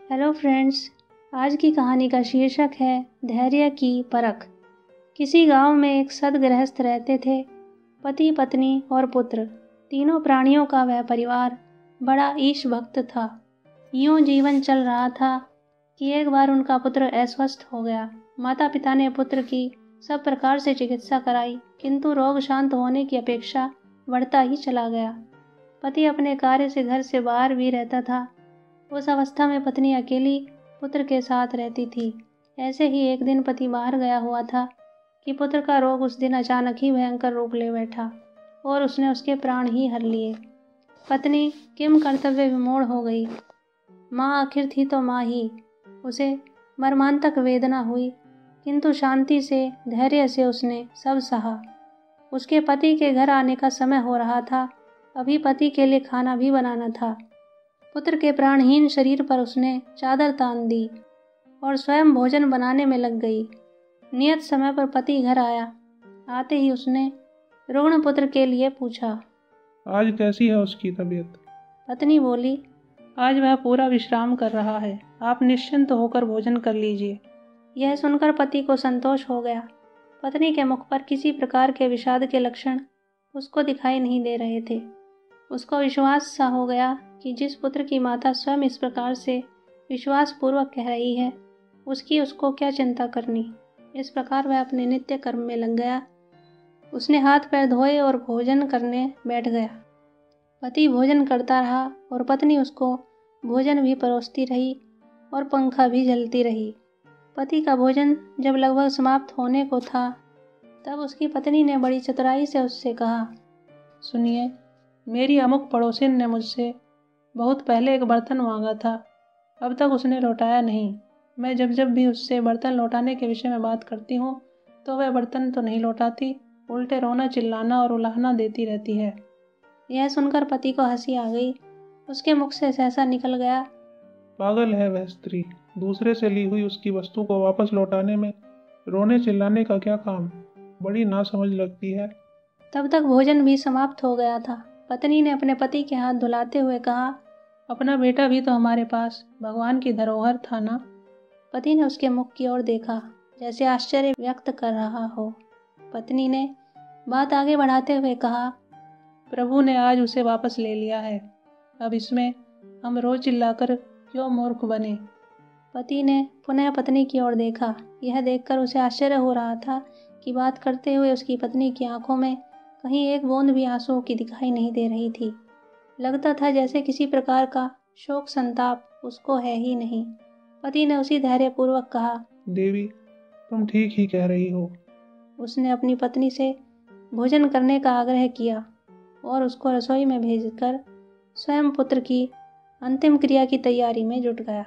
Hello friends, आज की कहानी का शीर्षक है धैर्य की परख। किसी गांव में एक सद्गृहस्थ रहते थे। पति, पत्नी और पुत्र, तीनों प्राणियों का वह परिवार बड़ा ईश भक्त था। यूं जीवन चल रहा था कि एक बार उनका पुत्र अस्वस्थ हो गया। माता पिता ने पुत्र की सब प्रकार से चिकित्सा कराई, किंतु रोग शांत होने की अपेक्षा बढ़ता ही चला गया। पति अपने कार्य से घर से बाहर भी रहता था। उस अवस्था में पत्नी अकेली पुत्र के साथ रहती थी। ऐसे ही एक दिन पति बाहर गया हुआ था कि पुत्र का रोग उस दिन अचानक ही भयंकर रूप ले बैठा और उसने उसके प्राण ही हर लिए। पत्नी किम कर्तव्य विमूढ़ हो गई। माँ आखिर थी तो माँ ही। उसे मर्मांतक वेदना हुई, किंतु शांति से, धैर्य से उसने सब सहा। उसके पति के घर आने का समय हो रहा था। अभी पति के लिए खाना भी बनाना था। पुत्र के प्राणहीन शरीर पर उसने चादर तान दी और स्वयं भोजन बनाने में लग गई। नियत समय पर पति घर आया। आते ही उसने रुग्ण पुत्र के लिए पूछा, आज कैसी है उसकी तबीयत? पत्नी बोली, आज वह पूरा विश्राम कर रहा है। आप निश्चिंत होकर भोजन कर लीजिए। यह सुनकर पति को संतोष हो गया। पत्नी के मुख पर किसी प्रकार के विषाद के लक्षण उसको दिखाई नहीं दे रहे थे। उसको विश्वास सा हो गया कि जिस पुत्र की माता स्वयं इस प्रकार से विश्वास पूर्वक कह रही है, उसकी उसको क्या चिंता करनी। इस प्रकार वह अपने नित्य कर्म में लग गया। उसने हाथ पैर धोए और भोजन करने बैठ गया। पति भोजन करता रहा और पत्नी उसको भोजन भी परोसती रही और पंखा भी जलती रही। पति का भोजन जब लगभग समाप्त होने को था, तब उसकी पत्नी ने बड़ी चतुराई से उससे कहा, सुनिए, मेरी अमुक पड़ोसिन ने मुझसे बहुत पहले एक बर्तन मांगा था। अब तक उसने लौटाया नहीं। मैं जब जब भी उससे बर्तन लौटाने के विषय में बात करती हूँ तो वह बर्तन तो नहीं लौटाती, उल्टे रोना, चिल्लाना और उलाहना देती रहती है। यह सुनकर पति को हंसी आ गई। उसके मुख से सहसा निकल गया, पागल है वह स्त्री। दूसरे से ली हुई उसकी वस्तु को वापस लौटाने में रोने चिल्लाने का क्या काम? बड़ी नासमझ लगती है। तब तक भोजन भी समाप्त हो गया था। पत्नी ने अपने पति के हाथ धुलाते हुए कहा, अपना बेटा भी तो हमारे पास भगवान की धरोहर था ना। पति ने उसके मुख की ओर देखा, जैसे आश्चर्य व्यक्त कर रहा हो। पत्नी ने बात आगे बढ़ाते हुए कहा, प्रभु ने आज उसे वापस ले लिया है। अब इसमें हम रो चिल्लाकर क्यों मूर्ख बने? पति ने पुनः पत्नी की ओर देखा। यह देखकर उसे आश्चर्य हो रहा था कि बात करते हुए उसकी पत्नी की आंखों में कहीं एक बूंद भी आंसू की दिखाई नहीं दे रही थी। लगता था जैसे किसी प्रकार का शोक संताप उसको है ही नहीं। पति ने उसी धैर्यपूर्वक कहा, देवी, तुम ठीक ही कह रही हो। उसने अपनी पत्नी से भोजन करने का आग्रह किया और उसको रसोई में भेजकर स्वयं पुत्र की अंतिम क्रिया की तैयारी में जुट गया।